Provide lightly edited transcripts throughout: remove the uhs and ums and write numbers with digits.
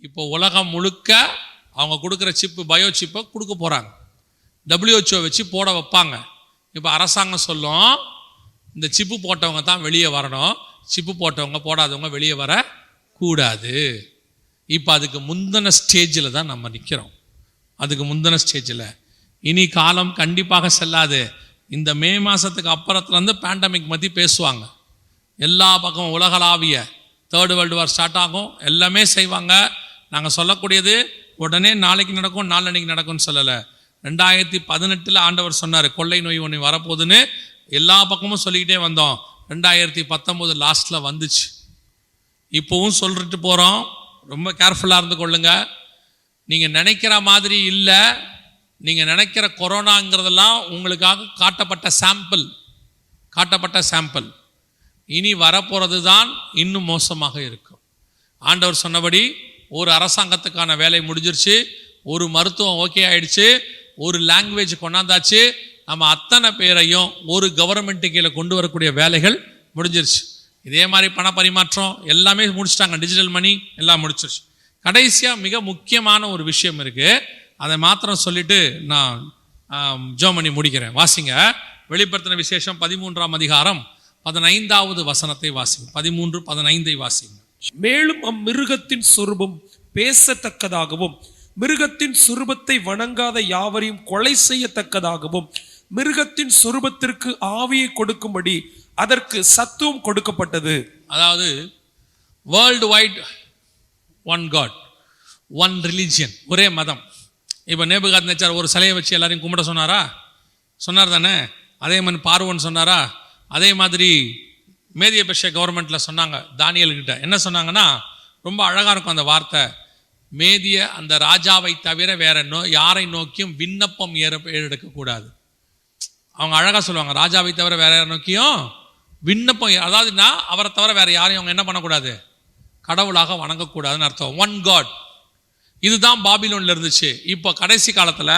இப்போ உலகம் முழுக்க அவங்க கொடுக்குற சிப்பு பயோ சிப்பை கொடுக்க போகிறாங்க. WHO வச்சு போட வைப்பாங்க. இப்போ அரசாங்கம் சொல்லும் இந்த சிப்பு போட்டவங்க தான் வெளியே வரணும், சிப்பு போட்டவங்க போடாதவங்க வெளியே வர கூடாது. இப்போ அதுக்கு முந்தின ஸ்டேஜில் தான் நம்ம நிற்கிறோம். அதுக்கு முந்தின ஸ்டேஜில் இனி காலம் கண்டிப்பாக செல்லாது. இந்த மே மாதத்துக்கு அப்புறத்துலேருந்து பேண்டமிக் பற்றி பேசுவாங்க. எல்லா பக்கம் உலகளாவிய 3rd World War ஸ்டார்ட் ஆகும். எல்லாமே செய்வாங்க. நாங்கள் சொல்லக்கூடியது உடனே நாளைக்கு நடக்கும் நாளன்னைக்கு நடக்கும்னு சொல்லலை. 2018 ஆண்டவர் சொன்னார் கொள்ளை நோய் ஒன்று வரப்போகுதுன்னு. எல்லா பக்கமும் சொல்லிக்கிட்டே வந்தோம். 2019 லாஸ்ட்டில் வந்துச்சு. இப்போவும் சொல்லிட்டு போகிறோம். ரொம்ப கேர்ஃபுல்லாக இருந்து கொள்ளுங்க. நீங்கள் நினைக்கிற மாதிரி இல்லை. நீங்கள் நினைக்கிற கொரோனாங்கிறதெல்லாம் உங்களுக்காக காட்டப்பட்ட சாம்பிள். இனி வரப்போகிறது தான் இன்னும் மோசமாக இருக்கும். ஆண்டவர் சொன்னபடி ஒரு அரசாங்கத்துக்கான வேலை முடிஞ்சிருச்சு, ஒரு மருத்துவம் ஓகே ஆயிடுச்சு, ஒரு லாங்குவேஜ் கொண்டாந்தாச்சு. நம்ம அத்தனை பேரையும் ஒரு கவர்மெண்ட்டு கீழே கொண்டு வரக்கூடிய வேலைகள் முடிஞ்சிருச்சு. இதே மாதிரி பண பரிமாற்றம் எல்லாமே முடிச்சிட்டாங்க. டிஜிட்டல் மணி எல்லாம் முடிச்சிருச்சு. கடைசியாக மிக முக்கியமான ஒரு விஷயம் இருக்குது. அதை மாத்திரம் சொல்லிட்டு நான் ஜெபம் பண்ணி முடிக்கிறேன். வாசிங்க. வெளிப்படுத்தின விசேஷம் 13ஆம் அதிகாரம் 15வது வசனத்தை வாசிங்க. 13:15 வாசிங்க. மேலும் அம்மிருகத்தின் சொரூபம் பேசத்தக்கதாகவும் மிருகத்தின் சொரூபத்தை வணங்காத யாவரையும் கொலை செய்யத்தக்கதாகவும் மிருகத்தின் சொரூபத்திற்கு ஆவியை கொடுக்கும்படி அதற்கு சத்துவம் கொடுக்கப்பட்டது. அதாவது world wide one God, one religion, ஒரே மதம். இப்போ நேபுகாத்நேச்சார் ஒரு சிலையை வச்சு எல்லாரையும் கும்பிட சொன்னார் தானே? அதே மாதிரி பார்வோன் சொன்னாரா? அதே மாதிரி மேதிய பெர்ஷியா கவர்மெண்ட்டில் சொன்னாங்க. தானியல்கிட்ட என்ன சொன்னாங்கன்னா, ரொம்ப அழகாக இருக்கும் அந்த வார்த்தை. மேதிய அந்த ராஜாவை தவிர வேற யாரை நோக்கியும் விண்ணப்பம் எடுக்கக்கூடாது. அவங்க அழகாக சொல்லுவாங்க, ராஜாவை தவிர வேற யாரை நோக்கியும் விண்ணப்பம், அதாவதுன்னா அவரை தவிர வேற யாரையும் அவங்க என்ன பண்ணக்கூடாது, கடவுளாக வணங்கக்கூடாதுன்னு அர்த்தம். One God. இதுதான் பாபிலோன்ல இருந்துச்சு. இப்போ கடைசி காலத்தில்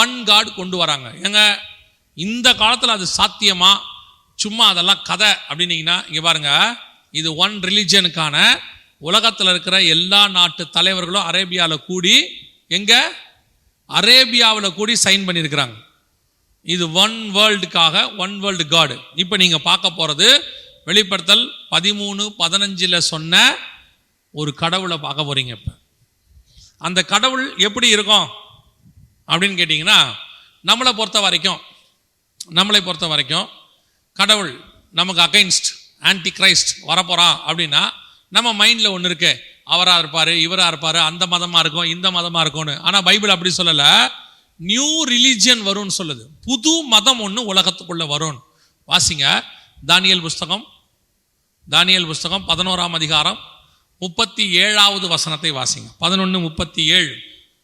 ஒன் காட் கொண்டு வராங்க. ஏங்க இந்த காலத்தில் அது சாத்தியமா? சும்மா அதெல்லாம் கதை அப்படின்னீங்கன்னா, இங்கே பாருங்க, இது ஒன் ரிலிஜனுக்கான உலகத்தில் இருக்கிற எல்லா நாட்டு தலைவர்களும் அரேபியாவில் கூடி அரேபியாவில் கூடி சைன் பண்ணியிருக்கிறாங்க. இது ஒன் வேர்ல்டுக்காக, ஒன் வேர்ல்டு காடு. இப்போ நீங்கள் பார்க்க போகிறது வெளிப்படுத்தல் 13:15 சொன்ன ஒரு கடவுளை பார்க்க போறீங்க. இப்போ அந்த கடவுள் எப்படி இருக்கும் அப்படின்னு கேட்டிங்கன்னா, நம்மளை பொறுத்த வரைக்கும் கடவுள் நமக்கு அகைன்ஸ்ட், ஆன்டி கிரைஸ்ட் வரப்போறான் அப்படின்னா நம்ம மைண்டில் ஒன்று இருக்கு, அவராக இருப்பார், இவராக இருப்பார், அந்த மதமாக இருக்கும், இந்த மதமாக இருக்கும்னு. ஆனால் பைபிள் அப்படி சொல்லலை. நியூ ரிலீஜியன் வரும்னு சொல்லுது. புது மதம் ஒன்று உலகத்துக்குள்ள வரும். வாசிங்க. தானியேல் புஸ்தகம் 11ஆம் அதிகாரம் 37வது வசனத்தை வாசிங்க. 11:37.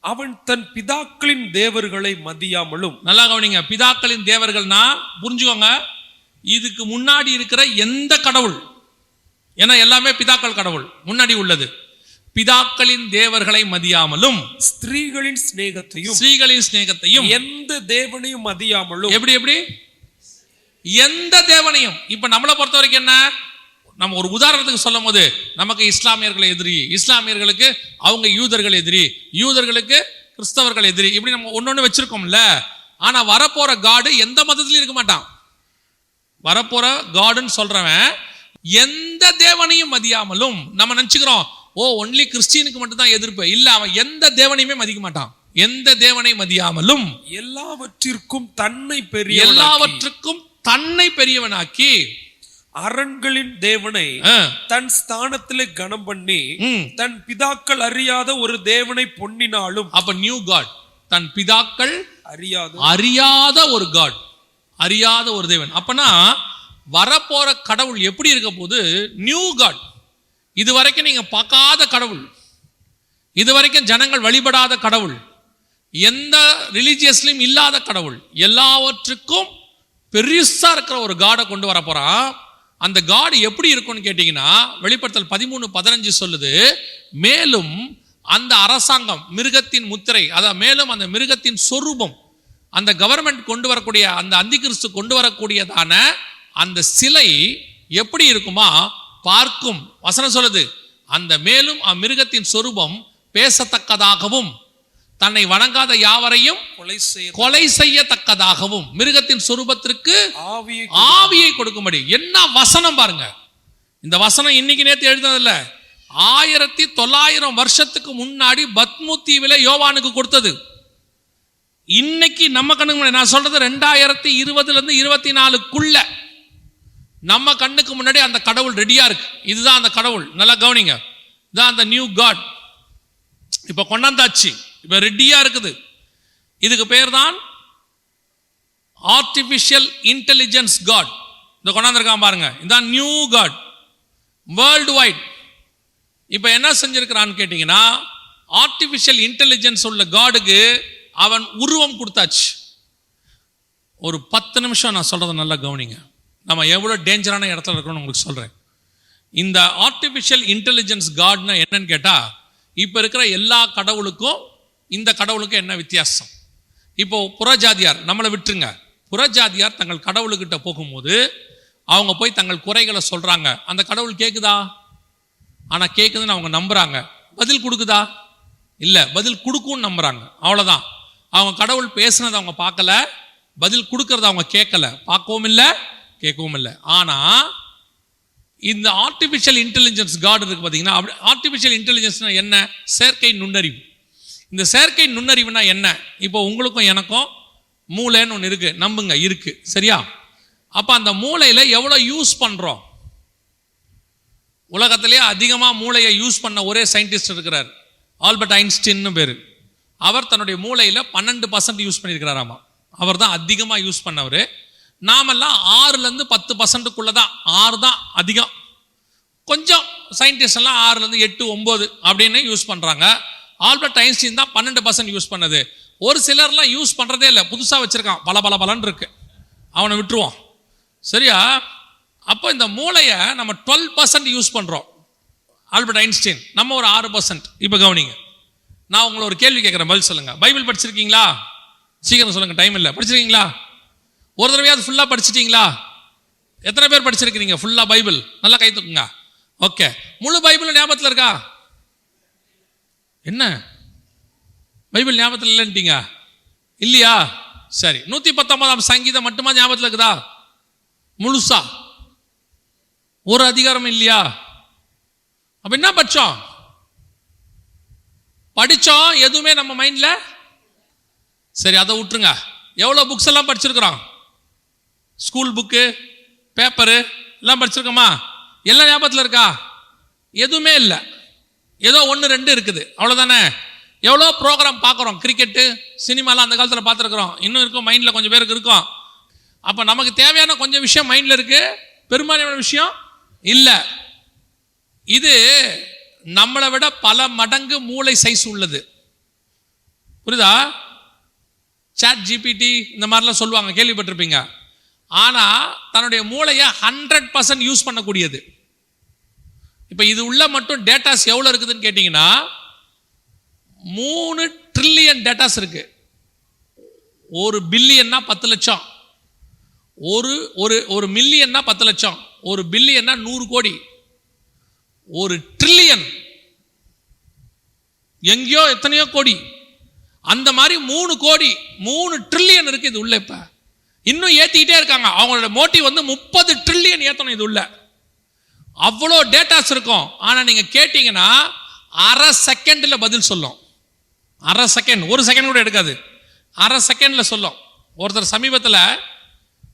அவன் தன் பிதாக்களின் தேவர்களை மதியாமலும். நல்லா கவனிங்க. பிதாக்களின் தேவர்கள்னா புரிஞ்சுக்கோங்க, இதுக்கு முன்னாடி இருக்கிற எந்த கடவுள், ஏன்னா எல்லாமே பிதாக்கள் கடவுள் முன்னாடி உள்ளது. பிதாக்களின் தேவர்களை மதியாமலும் ஸ்திரீகளின் சிநேகத்தையும் எந்த தேவனையும் மதியாமலும். எப்படி எந்த தேவனையும். இப்ப நம்மளை பொறுத்த வரைக்கும் என்ன, நம்ம ஒரு உதாரணத்துக்கு சொல்லும் போது நமக்கு இஸ்லாமியர்கள் எதிரி, இஸ்லாமியர்களுக்கு அவங்க யூதர்கள் எதிரி, யூதர்களுக்கு கிறிஸ்தவர்கள் எதிரி, இப்படி நம்ம ஒன்னொன்னு வச்சிருக்கோம்ல. ஆனா வரப்போற காடு எந்த மதத்திலையும் இருக்க மாட்டான். வரப்போற காடுன்னு சொல்றவன் எந்த தேவனையும் மதியாமலும். நம்ம நினைச்சுக்கிறோம், ஓ ஒன்லி கிறிஸ்டியனுக்கு மட்டும் தான் எதிர்ப்பு. இல்ல, அவன் எந்த தேவனையுமே மதிக்க மாட்டான். எந்த தேவனை மதியாமலும் எல்லாவற்றிற்கும் தன்னை பெரியவனாக்கி அரண்களின் தேவனை தன் ஸ்தானத்திலே கனம் பண்ணி தன் பிதாக்கள் அறியாத ஒரு தேவனை பொன்னினாலும். அப்ப நியூ காட், தன் பிதாக்கள் அறியாத ஒரு காட், அறியாத ஒரு தேவன். அப்பனா வரப்போற கடவுள் எப்படி இருக்க போது? New God. இதுவரைக்கும் நீங்க பார்க்காத கடவுள், இதுவரைக்கும் ஜனங்கள் வழிபடாத கடவுள், எந்த ரிலீஜியஸ்லயும் இல்லாத கடவுள், எல்லாவற்றுக்கும் பெருசா இருக்கிற ஒரு காடை கொண்டு வர போறான். அந்த காடு எப்படி இருக்கும்னு கேட்டீங்கன்னா, வெளிப்படுத்தல் 13:15 சொல்லுது, மேலும் அந்த அரசாங்கம் மிருகத்தின் முத்திரை, அதாவது மேலும் அந்த மிருகத்தின் சொரூபம், அந்த கவர்மெண்ட் கொண்டு வரக்கூடிய, அந்த அந்திகிறிஸ்து கொண்டு வரக்கூடியதான அந்த சிலை எப்படி இருக்குமா பார்க்கும். வசனம் சொல்லுது, அந்த மேலும் அம்மிருகத்தின் சொரூபம் பேசத்தக்கதாகவும் தன்னை வணங்காத யாவரையும் கொலை செய்யத்தக்கதாகவும் மிருகத்தின் சொரூபத்திற்கு ஆவியை கொடுக்கும்படி. என்ன வசனம் பாருங்க! இந்த வசனம் இன்னைக்கு நேத்து எழுதுனதில்ல, 1900 வருஷத்துக்கு முன்னாடி பத்மு தீவில யோவானுக்கு கொடுத்தது. இன்னைக்கு நம்ம கண்ணுக்கு முன்னாடி, நான் சொல்றது 2020 இருந்து 24க்குள்ள நம்ம கண்ணுக்கு முன்னாடி அந்த கடவுள் ரெடியா இருக்கு. இதுதான் அந்த கடவுள், நல்லா கவனிங்க. இதுதான் அந்த நியூ காட். இப்ப கொண்டாந்தாச்சு, இப்ப ரெடியா இருக்குது. இதுக்கு பேர் தான் ஆர்டிபிஷியல் இன்டெலிஜென்ஸ் காட். இந்த கொண்டாந்துருக்கான் பாருங்க, இதுதான் நியூ காட், வேர்ல்டு வைட். இப்ப என்ன செஞ்சிருக்கிறான்னு கேட்டீங்கன்னா, ஆர்டிபிஷியல் இன்டெலிஜென்ஸ் உள்ள காடுக்கு அவன் உருவம் கொடுத்தாச்சு. ஒரு 10 நிமிஷம் நான் சொல்றதை நல்லா கவனிங்க. நம்ம எவ்வளவு டேஞ்சரான இடத்துல இருக்கணும்னு உங்களுக்கு சொல்றேன். இந்த ஆர்டிபிஷியல் இன்டெலிஜென்ஸ் காட்னா என்னன்னு கேட்டா, இப்ப இருக்கிற எல்லா கடவுளுக்கும் இந்த கடவுளுக்கும் என்ன வித்தியாசம்? இப்போ புறஜாதியார் நம்மளை விட்டுருங்க. புறஜாதியார் தங்கள் கடவுளுக்கிட்ட போகும்போது அவங்க போய் தங்கள் குறைகளை சொல்றாங்க. அந்த கடவுள் கேக்குதா? ஆனா கேக்குதுன்னு அவங்க நம்புறாங்க. பதில் கொடுக்குதா? இல்ல, பதில் கொடுக்கும்னு நம்புறாங்க. அவ்வளவுதான். அவங்க கடவுள் பேசுனதை அவங்க பார்க்கல, பதில் கொடுக்கறத அவங்க கேட்கல, பார்க்கவும் இல்லை கேட்கவும் இல்லை. ஆனா இந்த ஆர்டிபிஷியல் இன்டெலிஜென்ஸ் காட் இருக்கு பாத்தீங்கன்னா, ஆர்டிபிஷியல் இன்டெலிஜென்ஸ் என்ன? செயற்கை நுண்ணறிவு. இந்த செயற்கை நுண்ணறிவுனா என்ன? இப்போ உங்களுக்கும் எனக்கும் மூளைன்னு ஒன்று இருக்கு, நம்புங்க, இருக்கு, சரியா? அப்ப அந்த மூளையில எவ்வளவு யூஸ் பண்றோம்? உலகத்திலேயே அதிகமா மூளையை யூஸ் பண்ண ஒரே சயின்டிஸ்ட் இருக்கிறார், ஆல்பர்ட் ஐன்ஸ்டீன் பேரு. அவர் தன்னுடைய மூளையில 12% யூஸ் பண்ணியிருக்கிறாராமா. அவர் தான் அதிகமா யூஸ் பண்ணவர். நாமெல்லாம் 6 இருந்து 10% தான். 6 தான் அதிகம். கொஞ்சம் சயின்டிஸ்ட் எல்லாம் 6 இருந்து 8, 9 அப்படின்னு யூஸ் பண்றாங்க. ஆல்பர்ட் ஐன்ஸ்டீன் தான் 12% யூஸ் பண்ணது. ஒரு சிலர்லாம் யூஸ் பண்றதே இல்லை, புதுசா வச்சிருக்கான், பல இருக்கு, அவனை விட்டுருவான், சரியா? அப்போ இந்த மூளையை நம்ம 12% யூஸ் பண்றோம். ஆல்பர்ட் ஐன்ஸ்டீன், நம்ம ஒரு 6%. இப்ப கவனிங்க, நான் உங்களை ஒரு கேள்வி கேட்கிறேன், பதில் சொல்லுங்க. பைபிள் படிச்சிருக்கீங்களா? சீக்கிரம் சொல்லுங்க, டைம் இல்லை. படிச்சிருக்கீங்களா? ஒரு தடவையாவது ஃபுல்லா படிச்சிட்டீங்களா? எத்தனை பேர் படிச்சிருக்கீங்க ஃபுல்லா பைபிள்? நல்லா கை தூக்குங்க. ஓகே, முழு பைபிள் ஞாபகத்தில் இருக்கா? என்ன பைபிள் ஞாபகத்தில் இல்லைன்ட்டீங்க? இல்லையா? சரி, 119ஆம் சங்கீதம் மட்டுமா ஞாபகத்தில் இருக்குதா? முழுசா ஒரு அதிகாரம் இல்லையா? அப்ப என்ன படிச்சோம் எதுவுமே நம்ம மைண்ட்ல. சரி, அதை விட்டுருங்க. எவ்வளவு புக்ஸ் எல்லாம் படிச்சிருக்கிறோம்? ஸ்கூல் புக்கு, பேப்பரு எல்லாம் படிச்சிருக்கோமா? எல்லாம் ஞாபகத்தில் இருக்கா? எதுவுமே இல்லை, ஏதோ 1, 2 இருக்குது, அவ்வளவுதானே. எவ்வளோ ப்ரோக்ராம் பார்க்குறோம், கிரிக்கெட்டு, சினிமாலாம் அந்த காலத்தில் பார்த்துருக்குறோம், இன்னும் இருக்கும், மைண்டில் கொஞ்சம் பேருக்கு இருக்கும். அப்போ நமக்கு தேவையான கொஞ்சம் விஷயம் மைண்டில் இருக்கு, பெரும்பாலான விஷயம் இல்லை. இது நம்மளை விட பல மடங்கு மூளை சைஸ் உள்ளது, புரியுதா? சாட் ஜிபிடி இந்த மாதிரிலாம் சொல்லுவாங்க, கேள்விப்பட்டிருப்பீங்க. ஆனா தன்னுடைய மூளையை 100% யூஸ் பண்ணக்கூடியது. இப்ப இது உள்ள மட்டும் டேட்டாஸ் எவ்வளவு இருக்குதுன்னு கேட்டீங்கன்னா 3 ட்ரில்லியன் டேட்டாஸ் இருக்கு. 1 பில்லியன்னா 10 லட்சம், ஒரு மில்லியன்னா 10 லட்சம், 1 பில்லியன்னா 100 கோடி, 1 ட்ரில்லியன் எங்கேயோ எத்தனையோ கோடி, அந்த மாதிரி 3 கோடி 3 ட்ரில்லியன் இருக்கு இது உள்ள. இப்ப இன்னும் ஏத்திக்கிட்டே இருக்காங்க. அவங்களோட மோட்டிவ் 30 ட்ரில்லியன் ஏத்தணும் இது உள்ள. அவ்வளோ டேட்டாஸ் இருக்கும். ஆனா நீங்க கேட்டீங்கன்னா அரை செகண்ட்ல பதில் சொல்லும். அரை செகண்ட், 1 செகண்ட் கூட எடுக்காது, அரை செகண்ட்ல சொல்லும். ஒருத்தர் சமீபத்தில்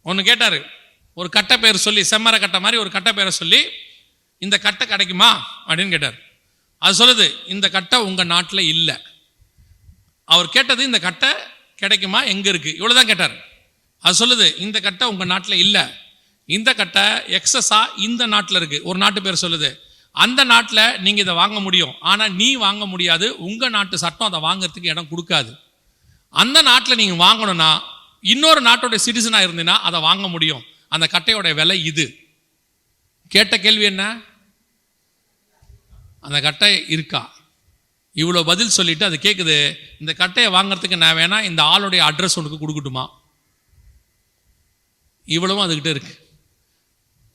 ஒன்று கேட்டாரு, ஒரு கட்டை பேர் சொல்லி, செம்மர கட்டை மாதிரி ஒரு கட்டை பேரை சொல்லி, இந்த கட்டை கிடைக்குமா அப்படின்னு கேட்டார். அது சொல்லுது, இந்த கட்டை உங்க நாட்டில் இல்லை. அவர் கேட்டது இந்த கட்டை கிடைக்குமா, எங்க இருக்கு, இவ்வளவுதான் கேட்டார். அது சொல்லுது, இந்த கட்டை உங்க நாட்டில் இல்லை, இந்த கட்டை எக்ஸஸா இந்த நாட்டில் இருக்கு. ஒரு நாட்டு பேர் சொல்லுது, அந்த நாட்டில் நீங்க இதை வாங்க முடியும், ஆனா நீ வாங்க முடியாது, உங்க நாட்டு சட்டம் அதை வாங்கறதுக்கு இடம் கொடுக்காது. அந்த நாட்டில் நீங்க வாங்கணும்னா இன்னொரு நாட்டோட சிட்டிசனா இருந்தீங்கன்னா அதை வாங்க முடியும். அந்த கட்டையோட விலை இது. கேட்ட கேள்வி என்ன? அந்த கட்டை இருக்கா? இவ்வளோ பதில் சொல்லிட்டு அது கேட்குது, இந்த கட்டையை வாங்கறதுக்கு நான் வேணா இந்த ஆளுடைய அட்ரஸ் உனக்கு கொடுக்கட்டுமா? இவ்வளவும் அதுகிட்ட இருக்கு.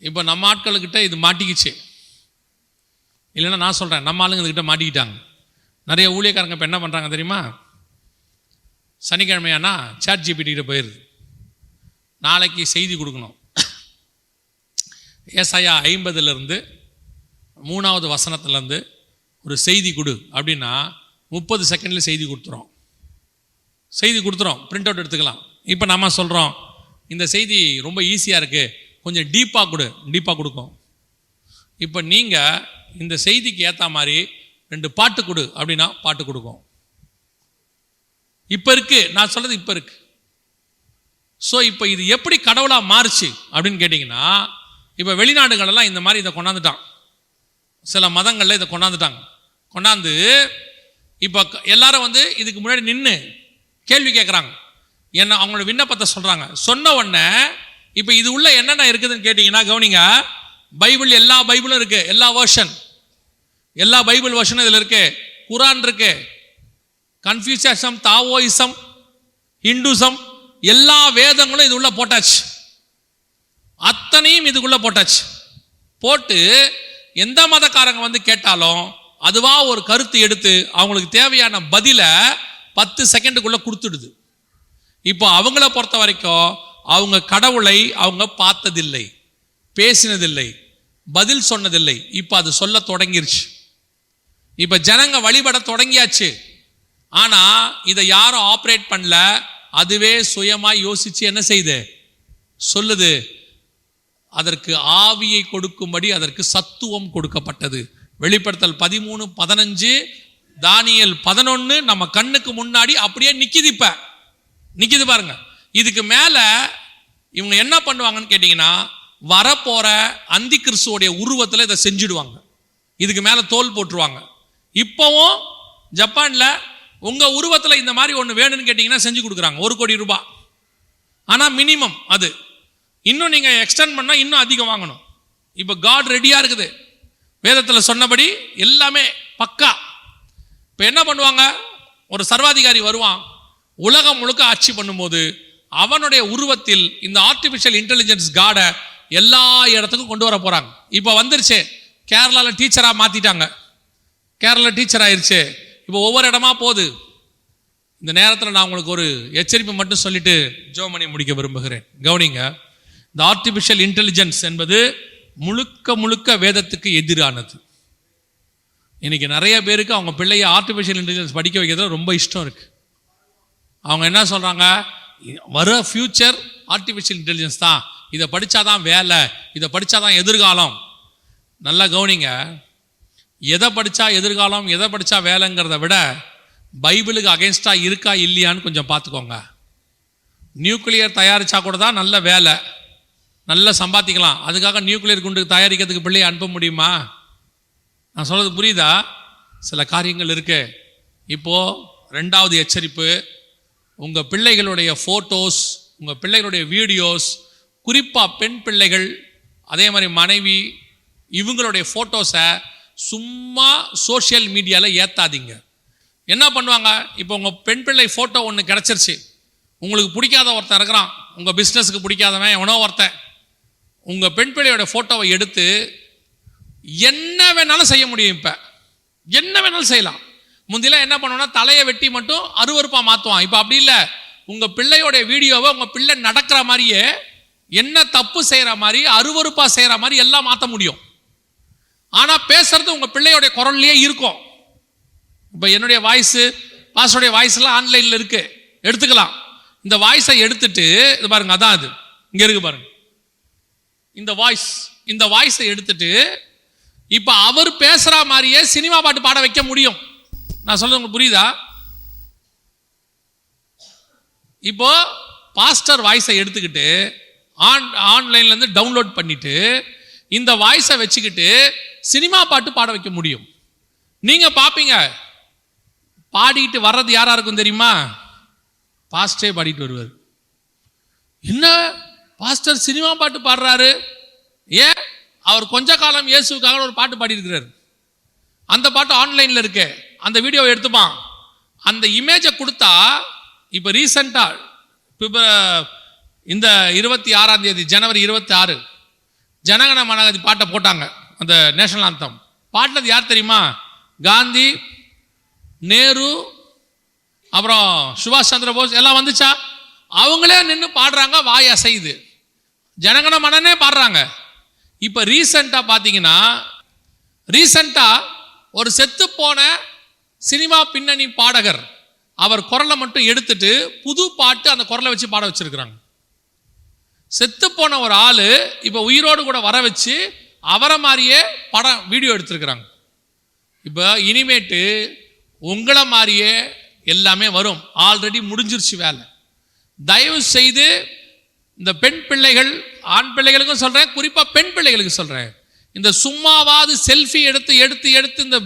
இப்போ நம்ம ஆட்களுக்கிட்ட இது மாட்டிக்கிச்சு, இல்லைன்னா நான் சொல்றேன் நம்ம ஆளுங்க இதுகிட்ட மாட்டிக்கிட்டாங்க. நிறைய ஊழியக்காரங்க இப்போ என்ன பண்ணுறாங்க தெரியுமா? சனிக்கிழமையானா ChatGPT கிட்ட போயிடுது, நாளைக்கு செய்தி கொடுக்கணும், ஏசாயா 50 3வது வசனத்துலேருந்து ஒரு செய்தி கொடு அப்படின்னா 30 செகண்டில் செய்தி கொடுத்துரும். பிரிண்ட் அவுட் எடுத்துக்கலாம். இப்போ நம்ம சொல்கிறோம் இந்த செய்தி ரொம்ப ஈஸியாக இருக்குது, கொஞ்சம் டீப்பாக கொடுக்கும். இப்போ நீங்கள் இந்த செய்திக்கு ஏற்ற மாதிரி 2 பாட்டு கொடு அப்படின்னா பாட்டு கொடுக்கும். இப்போ இருக்கு, நான் சொல்றது இப்போ இருக்கு. ஸோ இப்போ இது எப்படி கடவுளாக மாறுச்சு அப்படின்னு கேட்டிங்கன்னா, இப்போ வெளிநாடுகளெல்லாம் இந்த மாதிரி இதை கொண்டாந்துட்டான், சில மதங்களில் இதை கொண்டாந்து இப்போ எல்லாரும் வந்து இதுக்கு முன்னாடி நின்று கேள்வி கேட்குறாங்க, என்ன அவங்களோட விண்ணப்பத்தை சொல்கிறாங்க. சொன்ன உடனே இப்போ இது உள்ள என்னென்ன இருக்குதுன்னு கேட்டிங்கன்னா கவனிங்க, பைபிள் எல்லா பைபிளும் இருக்கு, எல்லா பைபிள் வருஷனும் இதில் இருக்கு, குரான் இருக்கு, கன்ஃபியூசிசம், தாவோயிசம், ஹிந்துசம் எல்லா வேதங்களும் இது உள்ள போட்டாச்சு, அத்தனையும் இதுக்குள்ள போட்டு எந்த மதக்காரங்க வந்து கேட்டாலும் அதுவா ஒரு கருத்து எடுத்து அவங்களுக்கு தேவையான பதிலை 10 செகண்டுக்குள்ள கொடுத்துடுது. இப்போ அவங்கள பொறுத்த வரைக்கும் அவங்க கடவுளை அவங்க பார்த்ததில்லை, பேசினதில்லை, பதில் சொன்னதில்லை. இப்போ அது சொல்ல தொடங்கிருச்சு. இப்போ ஜனங்க வழிபட தொடங்கியாச்சு. ஆனா இதை யாரும் ஆப்ரேட் பண்ணல, அதுவே சுயமா யோசிச்சு என்ன செய்யுது, சொல்லுது. அதற்கு ஆவியை கொடுக்கும்படி அதற்கு சத்துவம் கொடுக்கப்பட்டது. வெளிப்படுத்தல் 13:15, தானியேல் 11 நம்ம கண்ணுக்கு முன்னாடி அப்படியே நிக்குது பாருங்க. இதுக்கு மேல இவங்க என்ன பண்ணுவாங்கன்னு கேட்டீங்கன்னா, வரப்போற அந்தி கிறிஸ்துவோடைய உருவத்தில் இதை செஞ்சிடுவாங்க, இதுக்கு மேல தோல் போட்டுருவாங்க. இப்போவும் ஜப்பான்ல உங்க உருவத்தில் இந்த மாதிரி ஒன்று வேணும்னு கேட்டீங்கன்னா செஞ்சு கொடுக்குறாங்க, 1 கோடி ரூபாய். ஆனா மினிமம் அது, இன்னும் நீங்க எக்ஸ்டெண்ட் பண்ணா இன்னும் அதிகம் வாங்கணும். இப்போ காட் ரெடியா இருக்குது, வேதத்தில் சொன்னபடி எல்லாமே பக்கா. இப்போ என்ன பண்ணுவாங்க, ஒரு சர்வாதிகாரி வருவான், உலகம் முழுக்க ஆட்சி பண்ணும்போது அவனுடைய உருவத்தில் இந்த ஆர்டிபிஷியல் இன்டெலிஜென்ஸ் காடை எல்லா இடத்துக்கும் கொண்டு வர போறாங்க. இப்போ வந்துருச்சு, கேரளாவில் டீச்சரா மாத்திட்டாங்க, கேரளா டீச்சர் ஆயிருச்சு, இப்போ ஒவ்வொரு இடமா போகுது. இந்த நேரத்தில் நான் உங்களுக்கு ஒரு எச்சரிப்பு மட்டும் சொல்லிட்டு ஜெபம் பண்ணி முடிக்க விரும்புகிறேன். கவனிங்க, இந்த ஆர்டிபிஷியல் இன்டெலிஜென்ஸ் என்பது முழுக்க வேதத்துக்கு எதிரானது. இன்னைக்கு நிறைய பேருக்கு அவங்க பிள்ளைய ஆர்டிபிஷியல் இன்டெலிஜென்ஸ் படிக்க வைக்கிறதுல ரொம்ப இஷ்டம் இருக்கு. அவங்க என்ன சொல்றாங்க, வர ஃபியூச்சர் ஆர்டிபிஷியல் இன்டெலிஜென்ஸ் தான், இதை படிச்சாதான் வேலை, இதை படிச்சாதான் எதிர்காலம். நல்லா கவனிங்க, எதை படிச்சா எதிர்காலம், எதை படிச்சா வேலைங்கிறத விட பைபிளுக்கு அகைன்ஸ்டா இருக்கா இல்லையான்னு கொஞ்சம் பார்த்துக்கோங்க. நியூக்ளியர் தயாரிச்சா கூட தான் நல்ல வேலை, நல்லா சம்பாதிக்கலாம். அதுக்காக நியூக்ளியர் குண்டு தயாரிக்கிறதுக்கு பிள்ளையை அனுப்ப முடியுமா? நான் சொல்றது புரியுதா? சில காரியங்கள் இருக்கு. இப்போ 2வது எச்சரிப்பு, உங்க பிள்ளைகளுடைய போட்டோஸ், உங்க பிள்ளைகளுடைய வீடியோஸ், குறிப்பா பெண் பிள்ளைகள், அதே மாதிரி மனைவி, இவங்களுடைய போட்டோஸை சும்மா சோசியல் மீடியால ஏத்தாதீங்க. என்ன பண்ணுவாங்க, இப்போ உங்க பெண் பிள்ளை போட்டோ ஒன்று கிடைச்சிருச்சு, உங்களுக்கு பிடிக்காத ஒருத்தன் இருக்கிறான், உங்க பிஸ்னஸுக்கு பிடிக்காதவன் எவனோ ஒருத்தன் உங்க பெண் பிள்ளையோட போட்டோவை எடுத்து என்ன வேணாலும் செய்ய முடியும். இப்ப என்ன வேணாலும் செய்யலாம். முந்திலாம் என்ன பண்ணுவோம்னா தலையை வெட்டி மட்டும் அருவருப்பா மாத்துவான். இப்ப அப்படி இல்லை, உங்க பிள்ளையோட வீடியோவை உங்க பிள்ளை நடக்கிற மாதிரியே என்ன தப்பு செய்யற மாதிரி அருவருப்பா செய்யற மாதிரி எல்லாம் மாற்ற முடியும். ஆனா பேசுறது உங்க பிள்ளையோட குரல்லையே இருக்கும். இப்ப என்னுடைய வாய்ஸ், பாஸ்டருடைய வாய்ஸ் எல்லாம் ஆன்லைன்ல இருக்கு, எடுத்துக்கலாம். இந்த வாய்ஸை எடுத்துட்டு இது பாருங்க, அதான் அது இங்க இருக்கு பாருங்க, இந்த வாய்ஸை எடுத்துட்டு இப்ப அவர் பேசுற மாதிரியே சினிமா பாட்டு பாட வைக்க முடியும். நான் சொல்றது உங்களுக்கு புரியுதா? இப்போ பாஸ்டர் வாய்ஸை எடுத்துக்கிட்டு ஆன்லைன்ல இருந்து டவுன்லோட் பண்ணிட்டு இந்த வாய்ஸை வச்சுக்கிட்டு சினிமா பாட்டு பாட வைக்க முடியும். நீங்க பாப்பீங்க, பாடிட்டு வர்றது யாரா இருக்கும் தெரியுமா? பாஸ்டரே பாடிட்டு வருவார். என்ன பாஸ்டர் சினிமா பாட்டு பாடுறாரு? ஏன், அவர் கொஞ்ச காலம் இயேசுக்காக ஒரு பாட்டு பாடி இருக்கிறார். அந்த பாட்டு ஆன்லைன்ல இருக்கு, அந்த வீடியோவை எடுத்துப்பான், அந்த இமேஜை கொடுத்தா. இப்ப ரீசெண்டா இந்த 26ஆம் தேதி ஜனவரி 26 ஜனகண மனகதி பாட்டை போட்டாங்க, அந்த நேஷனல் ஆந்தம். பாடினது யார் தெரியுமா? காந்தி, நேரு, அப்புறம் சுபாஷ் சந்திர போஸ் எல்லாம் வந்துச்சா? அவங்களே நின்று பாடுறாங்க, வாய் அசையுது, ஜனகண மனனே பாடுறாங்க. இப்போ ரீசெண்டாக பார்த்தீங்கன்னா, ஒரு செத்து போன சினிமா பின்னணி பாடகர் அவர் குரலை மட்டும் எடுத்துட்டு புது பாட்டு அந்த குரலை வச்சு பாட வச்சிருக்கிறாங்க. செத்து போன ஒரு ஆளு இப்போ உயிரோடு கூட வர வச்சு அவரை மாதிரியே படம் வீடியோ எடுத்திருக்கிறாங்க. இப்போ இனிமேட்டு உங்களை மாதிரியே எல்லாமே வரும். ஆல்ரெடி முடிஞ்சிருச்சு வேலை. தயவு செய்து இந்த பெண் பிள்ளைகள், ஆண் பிள்ளைகளுக்கும் சொல்றேன், குறிப்பா பெண் பிள்ளைகளுக்கு சொல்றேன், இந்த சும்மாவாது செல்ஃபி எடுத்து எடுத்து எடுத்து இந்த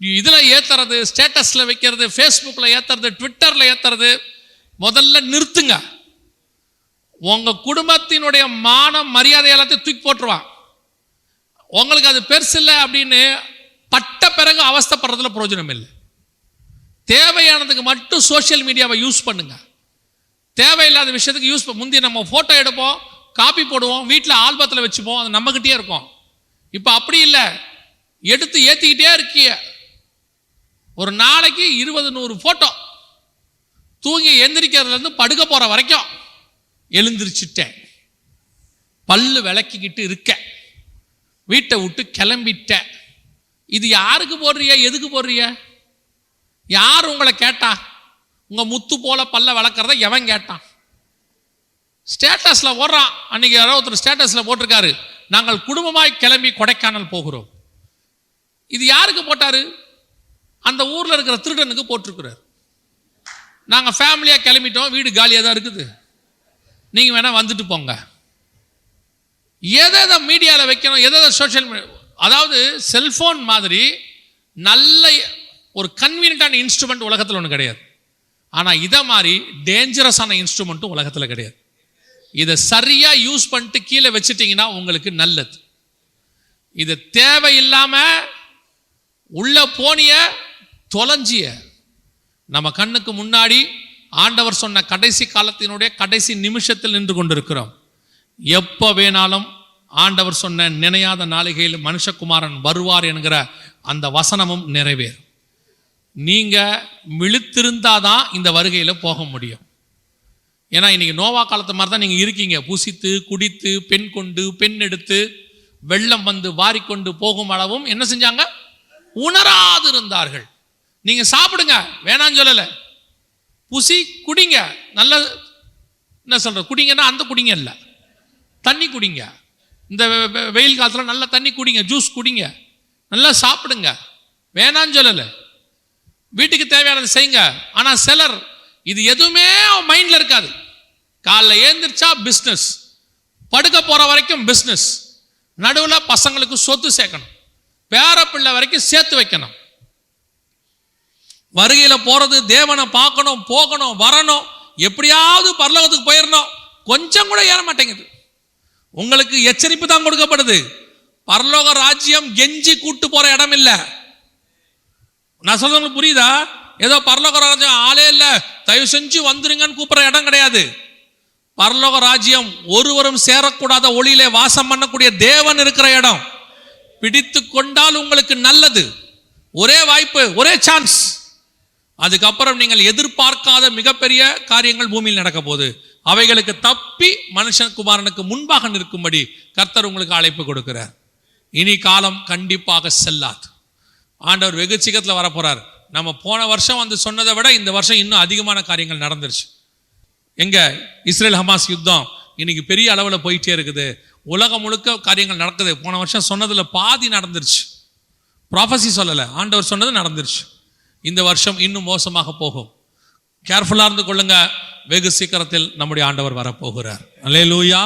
இதுல ஏத்துறது, ஸ்டேட்டஸ்ல வைக்கிறது, ஃபேஸ்புக்ல ஏத்துறது, ட்விட்டர்ல ஏத்துறது முதல்ல நிறுத்துங்க. உங்க குடும்பத்தினுடைய மானம் மரியாதை எல்லாத்தையும் தூக்கி போட்டுருவான். உங்களுக்கு அது பெருசு இல்லை அப்படின்னு பட்ட பிறகு அவஸ்தைப்படுறதுல பிரயோஜனம் இல்லை. தேவையானதுக்கு மட்டும் சோசியல் மீடியாவை யூஸ் பண்ணுங்க. தேவையில்லாத விஷயத்துக்கு யூஸ் முந்தி நம்ம போட்டோ எடுப்போம், காப்பி போடுவோம், வீட்டில் ஆல்பத்தில் வச்சுப்போம், அது நம்மகிட்டே இருக்கும். இப்போ அப்படி இல்லை, எடுத்து ஏற்றிக்கிட்டே இருக்கிய. ஒரு நாளைக்கு 20-100 போட்டோ, தூங்கி எந்திரிக்கிறதுலேருந்து படுக்க போகிற வரைக்கும் எழுந்திரிச்சிட்டேன், பல்லு விளக்கிக்கிட்டு இருக்க, வீட்டை விட்டு கிளம்பிட்ட. இது யாருக்கு போடுறிய? எதுக்கு போடுறிய? யார் உங்களை கேட்டா? உங்க முத்து போல பல்ல வளர்க்கறத எவன் கேட்டான்? ஸ்டேட்டஸ்ல ஓடுறான். அன்னைக்கு யாரோ ஒருத்தர் ஸ்டேட்டஸ்ல போட்டிருக்காரு, நாங்கள் குடும்பமாய் கிளம்பி கொடைக்கானல் போகிறோம். இது யாருக்கு போட்டாரு? அந்த ஊர்ல இருக்கிற திருடனுக்கு போட்டிருக்கிறார். நாங்க ஃபேமிலியா கிளம்பிட்டோம், வீடு காலியா தான் இருக்குது, நீங்க வேணா வந்துட்டு போங்க. எதை மீடியாவில் வைக்கணும், எதை சோஷியல் மீடியா, அதாவது செல்போன் மாதிரி நல்ல ஒரு கன்வீனியன்டான இன்ஸ்ட்ருமெண்ட் உலகத்தில் ஒன்று கிடையாது. ஆனால் இதை மாதிரி டேஞ்சரஸான இன்ஸ்ட்ருமெண்ட்டும் உலகத்தில் கிடையாது. இதை சரியா யூஸ் பண்ணிட்டு கீழே வச்சுட்டீங்கன்னா உங்களுக்கு நல்லது. இது தேவையில்லாம உள்ள போனிய தொலைஞ்சிய நம்ம கண்ணுக்கு முன்னாடி ஆண்டவர் சொன்ன கடைசி காலத்தினுடைய கடைசி நிமிஷத்தில் நின்று கொண்டிருக்கிறோம். எப்போ வேணாலும் ஆண்டவர் சொன்ன நினையாத நாளிகையில் மனுஷகுமாரன் வருவார் என்கிற அந்த வசனமும் நிறைவேறும். நீங்க விழித்திருந்தாதான் இந்த வருகையில் போக முடியும். ஏன்னா இன்னைக்கு நோவா காலத்து மாதிரி தான் நீங்க இருக்கீங்க. புசித்து குடித்து பெண் கொண்டு பெண் எடுத்து வெள்ளம் வந்து வாரிக்கொண்டு போகும் அளவும் என்ன செஞ்சாங்க? உணராது இருந்தார்கள். நீங்க சாப்பிடுங்க, வேணான்னு சொல்லல, புசி குடிங்க, நல்ல என்ன சொல்ற குடிங்கன்னா அந்த குடிங்க இல்லை, தண்ணி குடிங்க. இந்த வெயில் காலத்தில் நல்ல தண்ணி குடிங்க, ஜூஸ் குடிங்க, நல்லா சாப்பிடுங்க, வேணான்னு சொல்லல, வீட்டுக்கு தேவையானது செய்யுங்க. ஆனா சிலர் இது எதுவுமே மைண்ட்ல இருக்காது. காலைல ஏந்திரிச்சா பிஸ்னஸ், படுக்க போற வரைக்கும் பிஸ்னஸ், நடுவில் பசங்களுக்கு சொத்து சேர்க்கணும், பேர பிள்ளை வரைக்கும் சேர்த்து வைக்கணும், வருகையில போறது தேவனை பார்க்கணும், போகணும், வரணும், எப்படியாவது பரலோகத்துக்கு போயிடணும். கொஞ்சம் கூட ஏற மாட்டேங்குது. உங்களுக்கு எச்சரிப்பு தான் கொடுக்கப்படுது. பரலோக ராஜ்யம் கெஞ்சி கூட்டு போற இடம் இல்ல. நான் சொல்றது புரியுதா? ஏதோ பரலோக ராஜ்யம் ஆளே இல்ல, தயவு செஞ்சு வந்துருங்கன்னு கூப்பிடுற இடம் கிடையாது. பரலோக ராஜ்யம் ஒருவரும் சேரக்கூடாத ஒளியிலே வாசம் பண்ணக்கூடிய தேவன் இருக்கிற இடம். பிடித்து கொண்டால் உங்களுக்கு நல்லது. ஒரே வாய்ப்பு, ஒரே சான்ஸ். அதுக்கப்புறம் நீங்கள் எதிர்பார்க்காத மிகப்பெரிய காரியங்கள் பூமியில் நடக்க போகுது. அவைகளுக்கு தப்பி மனுஷகுமாரனுக்கு முன்பாக நிற்கும்படி கர்த்தர் உங்களுக்கு அழைப்பு கொடுக்கிறார். இனி காலம் கண்டிப்பாக செல்லாது. ஆண்டவர் வெகு சீக்கிரத்தில் வரப்போறார். நம்ம போன வருஷம் வந்து சொன்னதை விட இந்த வருஷம் இன்னும் அதிகமான காரியங்கள் நடந்துருச்சு. எங்க இஸ்ரேல் ஹமாஸ் யுத்தம் இன்னைக்கு பெரிய அளவில் போயிட்டே இருக்குது. உலகம் முழுக்க காரியங்கள் நடக்குது. போன வருஷம் சொன்னதுல பாதி நடந்துருச்சு. ப்ராஃபஸி சொல்லலை, ஆண்டவர் சொன்னது நடந்துருச்சு. இந்த வருஷம் இன்னும் மோசமாக போகும். கேர்ஃபுல்லா இருந்து கொள்ளுங்க. வெகு சீக்கிரத்தில் நம்முடைய ஆண்டவர் வரப்போகிறார். அல்லேலூயா.